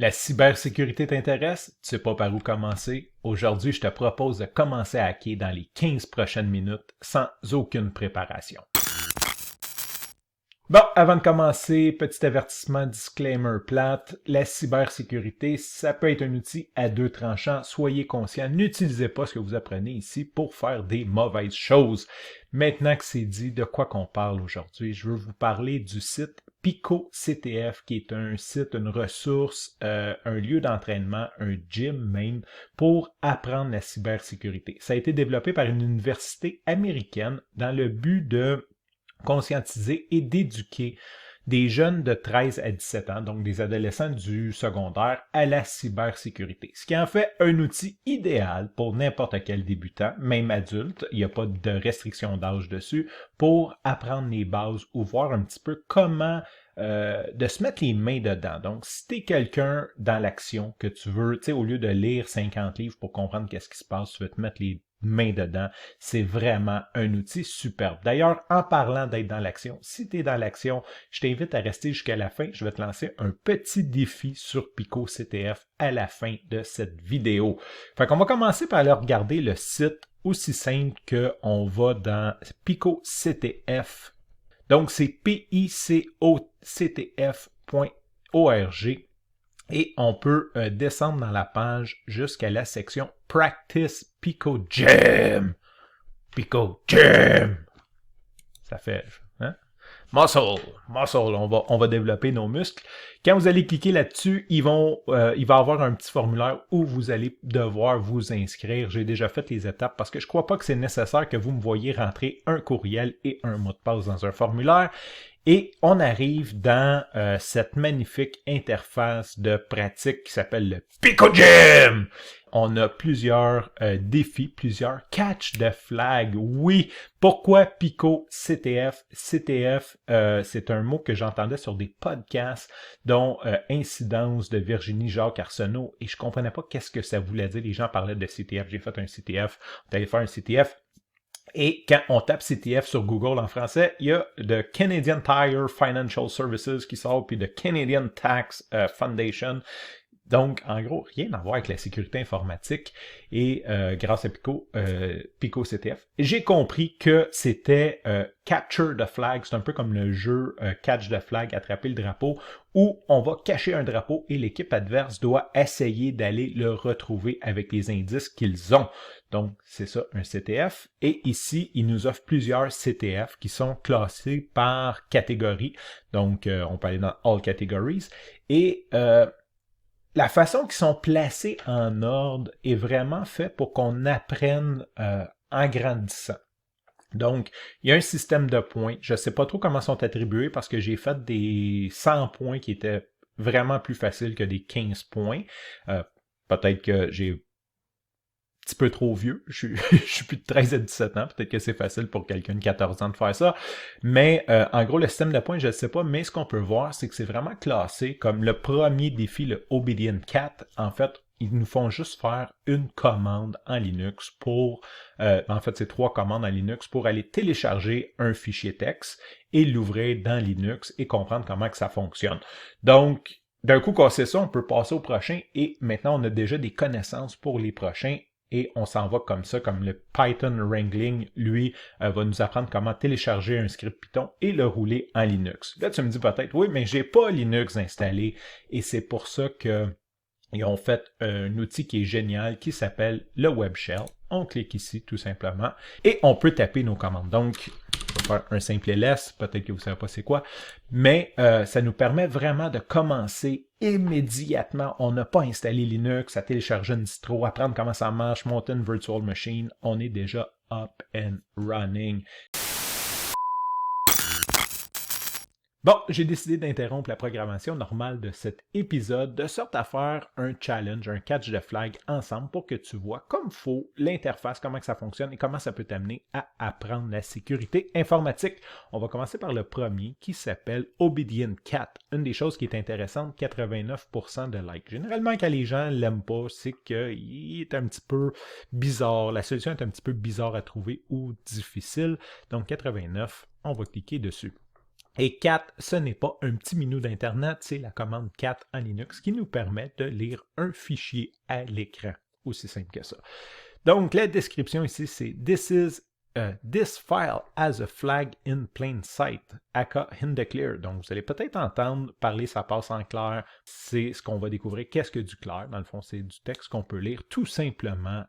La cybersécurité t'intéresse? Tu sais pas par où commencer? Aujourd'hui, je te propose de commencer à hacker dans les 15 prochaines minutes sans aucune préparation. Bon, avant de commencer, petit avertissement disclaimer plate, la cybersécurité, ça peut être un outil à deux tranchants, soyez conscients, n'utilisez pas ce que vous apprenez ici pour faire des mauvaises choses. Maintenant que c'est dit, de quoi qu'on parle aujourd'hui, je veux vous parler du site PicoCTF, qui est un site, une ressource, un lieu d'entraînement, un gym même, pour apprendre la cybersécurité. Ça a été développé par une université américaine dans le but de conscientiser et d'éduquer des jeunes de 13 à 17 ans, donc des adolescents du secondaire, à la cybersécurité. Ce qui en fait un outil idéal pour n'importe quel débutant, même adulte, il n'y a pas de restriction d'âge dessus, pour apprendre les bases ou voir un petit peu comment de se mettre les mains dedans. Donc, si tu es quelqu'un dans l'action que tu veux, tu sais, au lieu de lire 50 livres pour comprendre qu'est-ce qui se passe, tu veux te mettre les main dedans, c'est vraiment un outil superbe. D'ailleurs, en parlant d'être dans l'action, si tu es dans l'action, je t'invite à rester jusqu'à la fin. Je vais te lancer un petit défi sur PicoCTF à la fin de cette vidéo. Fait qu'on va commencer par aller regarder le site aussi simple qu'on va dans PicoCTF. Donc, c'est picoctf.org. Et on peut descendre dans la page jusqu'à la section Practice Pico Gym. Pico Gym. Ça fait, hein? Muscle, on va développer nos muscles. Quand vous allez cliquer là-dessus, il va avoir un petit formulaire où vous allez devoir vous inscrire. J'ai déjà fait les étapes parce que je crois pas que c'est nécessaire que vous me voyez rentrer un courriel et un mot de passe dans un formulaire. Et on arrive dans cette magnifique interface de pratique qui s'appelle le Pico Gym. On a plusieurs défis, plusieurs catch de flag. Oui, pourquoi Pico CTF? CTF, c'est un mot que j'entendais sur des podcasts, dont Incidence de Virginie Jacques Arsenault, et je comprenais pas qu'est-ce que ça voulait dire. Les gens parlaient de CTF. J'ai fait un CTF, on est allé faire un CTF. Et quand on tape CTF sur Google en français, il y a de Canadian Tire Financial Services qui sort, puis de Canadian Tax Foundation. Donc, en gros, rien à voir avec la sécurité informatique. Et grâce à PicoCTF, j'ai compris que c'était Capture the Flag. C'est un peu comme le jeu Catch the Flag, attraper le drapeau, où on va cacher un drapeau et l'équipe adverse doit essayer d'aller le retrouver avec les indices qu'ils ont. Donc, c'est ça, un CTF. Et ici, il nous offre plusieurs CTF qui sont classés par catégorie. Donc, on peut aller dans All Categories. Et la façon qu'ils sont placés en ordre est vraiment fait pour qu'on apprenne en grandissant. Donc, il y a un système de points. Je ne sais pas trop comment ils sont attribués parce que j'ai fait des 100 points qui étaient vraiment plus faciles que des 15 points. Peut-être que j'ai petit peu trop vieux. Je suis plus de 13 à 17 ans. Peut-être que c'est facile pour quelqu'un de 14 ans de faire ça. Mais en gros, le système de points, je ne sais pas. Mais ce qu'on peut voir, c'est que c'est vraiment classé comme le premier défi, le Obedient Cat. En fait, ils nous font juste faire une commande en Linux pour... en fait, c'est 3 commandes en Linux pour aller télécharger un fichier texte et l'ouvrir dans Linux et comprendre comment que ça fonctionne. Donc, d'un coup qu'on sait ça, on peut passer au prochain et maintenant, on a déjà des connaissances pour les prochains. Et on s'en va comme ça, comme le Python Wrangling, lui, va nous apprendre comment télécharger un script Python et le rouler en Linux. Là, tu me dis peut-être, oui, mais j'ai pas Linux installé. Et c'est pour ça qu'ils ont fait un outil qui est génial, qui s'appelle le Web Shell. On clique ici, tout simplement, et on peut taper nos commandes. Donc, on va faire un simple ls, peut-être que vous ne savez pas c'est quoi, mais ça nous permet vraiment de commencer immédiatement. On n'a pas installé Linux, à télécharger une distro, apprendre comment ça marche, monter une virtual machine. On est déjà up and running. Bon, j'ai décidé d'interrompre la programmation normale de cet épisode de sorte à faire un challenge, un catch de flag ensemble pour que tu vois comme faut l'interface, comment que ça fonctionne et comment ça peut t'amener à apprendre la sécurité informatique. On va commencer par le premier qui s'appelle Obedient Cat. Une des choses qui est intéressante, 89% de likes. Généralement, quand les gens l'aiment pas, c'est qu'il est un petit peu bizarre. La solution est un petit peu bizarre à trouver ou difficile. Donc 89, on va cliquer dessus. Et cat, ce n'est pas un petit minou d'Internet, c'est la commande cat en Linux qui nous permet de lire un fichier à l'écran. Aussi simple que ça. Donc, la description ici, c'est This file has a flag in plain sight, aka in the clear. Donc, vous allez peut-être entendre parler, ça passe en clair. C'est ce qu'on va découvrir. Qu'est-ce que du clair? Dans le fond, c'est du texte qu'on peut lire tout simplement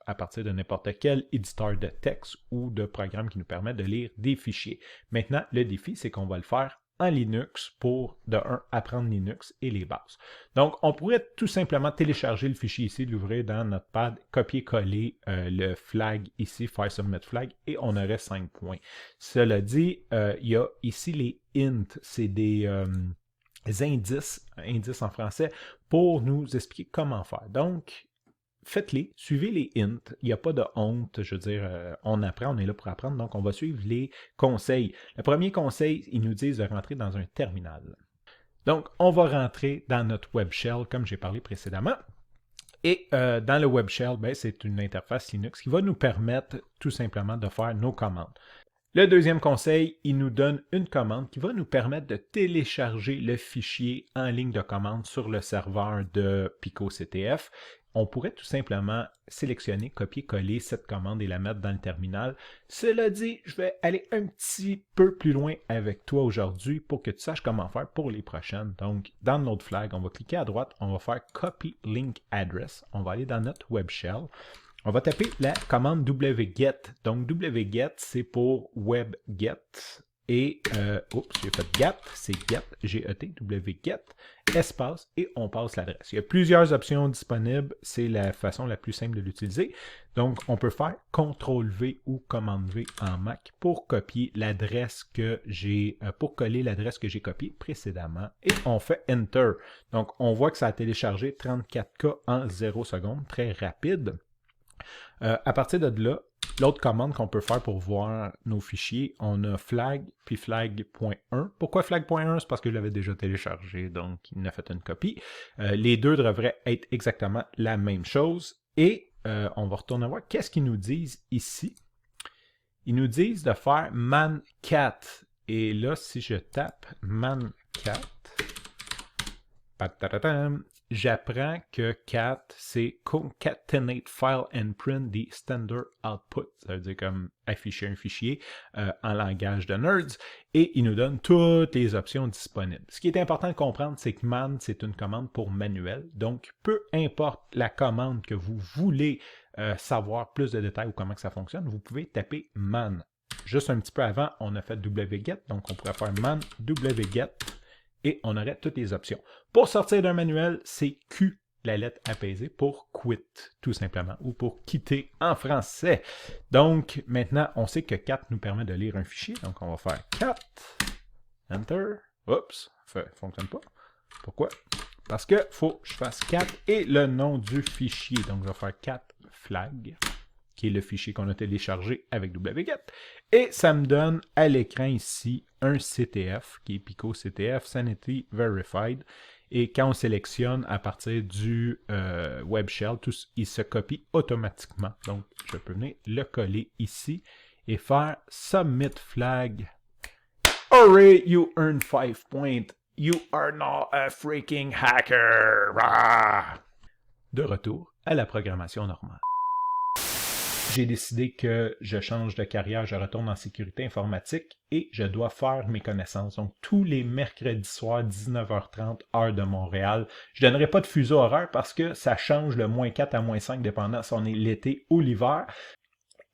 à partir de n'importe quel éditeur de texte ou de programme qui nous permet de lire des fichiers. Maintenant, le défi, c'est qu'on va le faire en Linux pour, de 1, apprendre Linux et les bases. Donc, on pourrait tout simplement télécharger le fichier ici, l'ouvrir dans notre pad, copier-coller le flag ici, File Submit Flag, et on aurait 5 points. Cela dit, il y a ici les int, c'est des indices en français, pour nous expliquer comment faire. Donc, faites-les, suivez les int, il n'y a pas de honte, je veux dire, on apprend, on est là pour apprendre, donc on va suivre les conseils. Le premier conseil, ils nous disent de rentrer dans un terminal. Donc, on va rentrer dans notre web shell, comme j'ai parlé précédemment. Et dans le web shell, ben, c'est une interface Linux qui va nous permettre tout simplement de faire nos commandes. Le deuxième conseil, il nous donne une commande qui va nous permettre de télécharger le fichier en ligne de commande sur le serveur de PicoCTF. On pourrait tout simplement sélectionner, copier-coller cette commande et la mettre dans le terminal. Cela dit, je vais aller un petit peu plus loin avec toi aujourd'hui pour que tu saches comment faire pour les prochaines. Donc, dans notre flag, on va cliquer à droite, on va faire Copy Link Address. On va aller dans notre web shell. On va taper la commande wget. Donc, wget, c'est pour webget. Et, j'ai fait get, c'est get, G-E-T, wget, espace, et on passe l'adresse. Il y a plusieurs options disponibles, c'est la façon la plus simple de l'utiliser. Donc, on peut faire CTRL-V ou Command-V en Mac pour copier l'adresse que j'ai, pour coller l'adresse que j'ai copiée précédemment. Et on fait Enter. Donc, on voit que ça a téléchargé 34K en 0 secondes, très rapide. À partir de là, l'autre commande qu'on peut faire pour voir nos fichiers, on a flag puis flag.1. Pourquoi flag.1? C'est parce que je l'avais déjà téléchargé, donc il en a fait une copie. Les deux devraient être exactement la même chose. Et on va retourner voir qu'est-ce qu'ils nous disent ici. Ils nous disent de faire mancat. Et là, si je tape mancat, j'apprends que cat, c'est concatenate file and print the standard output. Ça veut dire comme afficher un fichier en langage de nerds. Et il nous donne toutes les options disponibles. Ce qui est important de comprendre, c'est que man, c'est une commande pour manuel. Donc, peu importe la commande que vous voulez savoir plus de détails ou comment que ça fonctionne, vous pouvez taper man. Juste un petit peu avant, on a fait wget. Donc, on pourrait faire man wget. Et on aurait toutes les options. Pour sortir d'un manuel, c'est Q, la lettre apaisée, pour quit, tout simplement, ou pour quitter en français. Donc, maintenant, on sait que cat nous permet de lire un fichier. Donc, on va faire cat, enter. Oups, ça ne fonctionne pas. Pourquoi? Parce que faut que je fasse cat et le nom du fichier. Donc, je vais faire cat flag, qui est le fichier qu'on a téléchargé avec wget. Et ça me donne à l'écran ici un CTF, qui est PicoCTF Sanity Verified. Et quand on sélectionne à partir du web shell, il se copie automatiquement. Donc, je peux venir le coller ici et faire Submit Flag. Hooray, you earned 5 points. You are not a freaking hacker. Rah! De retour à la programmation normale. J'ai décidé que je change de carrière, je retourne en sécurité informatique et je dois faire mes connaissances. Donc, tous les mercredis soirs, 19h30, heure de Montréal. Je ne donnerai pas de fuseau horaire parce que ça change le -4 à -5, dépendant si on est l'été ou l'hiver.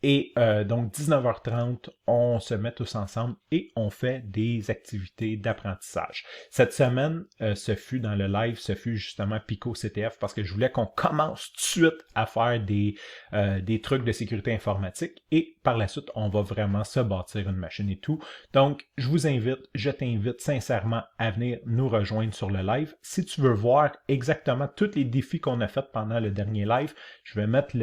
Et donc, 19h30, on se met tous ensemble et on fait des activités d'apprentissage. Cette semaine, ce fut dans le live, ce fut justement PicoCTF parce que je voulais qu'on commence tout de suite à faire des trucs de sécurité informatique et par la suite, on va vraiment se bâtir une machine et tout. Donc, je t'invite sincèrement à venir nous rejoindre sur le live. Si tu veux voir exactement tous les défis qu'on a fait pendant le dernier live, je vais mettre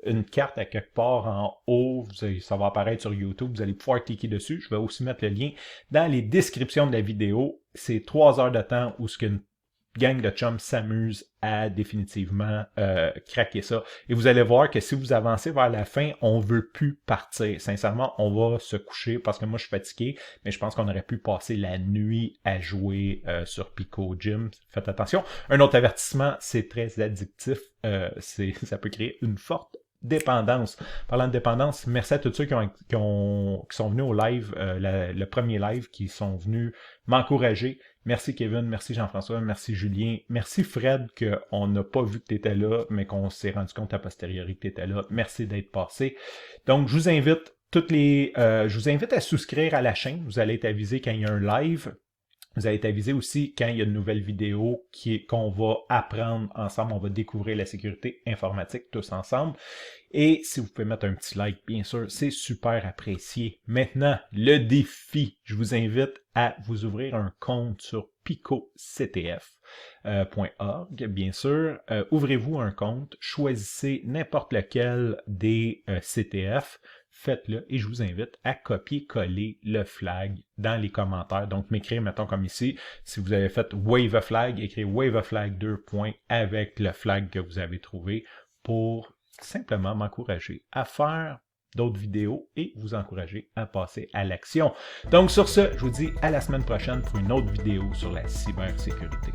une carte à quelque part en haut, ça va apparaître sur YouTube, vous allez pouvoir cliquer dessus. Je vais aussi mettre le lien dans les descriptions de la vidéo. C'est 3 heures de temps où gang de chums s'amuse à définitivement craquer ça. Et vous allez voir que si vous avancez vers la fin, on veut plus partir. Sincèrement, on va se coucher parce que moi, je suis fatigué, mais je pense qu'on aurait pu passer la nuit à jouer sur Pico Gym. Faites attention. Un autre avertissement, c'est très addictif. Ça peut créer une forte dépendance. Parlant de dépendance, merci à tous ceux qui sont venus au live, le premier live, qui sont venus m'encourager. Merci Kevin, merci Jean-François, merci Julien, merci Fred, qu'on n'a pas vu que tu étais là, mais qu'on s'est rendu compte a posteriori que tu étais là. Merci d'être passé. Donc, je vous invite à souscrire à la chaîne. Vous allez être avisé quand il y a un live. Vous allez être avisé aussi quand il y a une nouvelle vidéo qu'on va apprendre ensemble. On va découvrir la sécurité informatique tous ensemble. Et si vous pouvez mettre un petit like, bien sûr, c'est super apprécié. Maintenant, le défi. Je vous invite à vous ouvrir un compte sur picoctf.org, bien sûr. Ouvrez-vous un compte, choisissez n'importe lequel des CTF, faites-le et je vous invite à copier-coller le flag dans les commentaires. Donc, m'écrire, mettons comme ici, si vous avez fait Wave a Flag, écrivez Wave a Flag 2 points avec le flag que vous avez trouvé pour simplement m'encourager à faire d'autres vidéos et vous encourager à passer à l'action. Donc, sur ce, je vous dis à la semaine prochaine pour une autre vidéo sur la cybersécurité.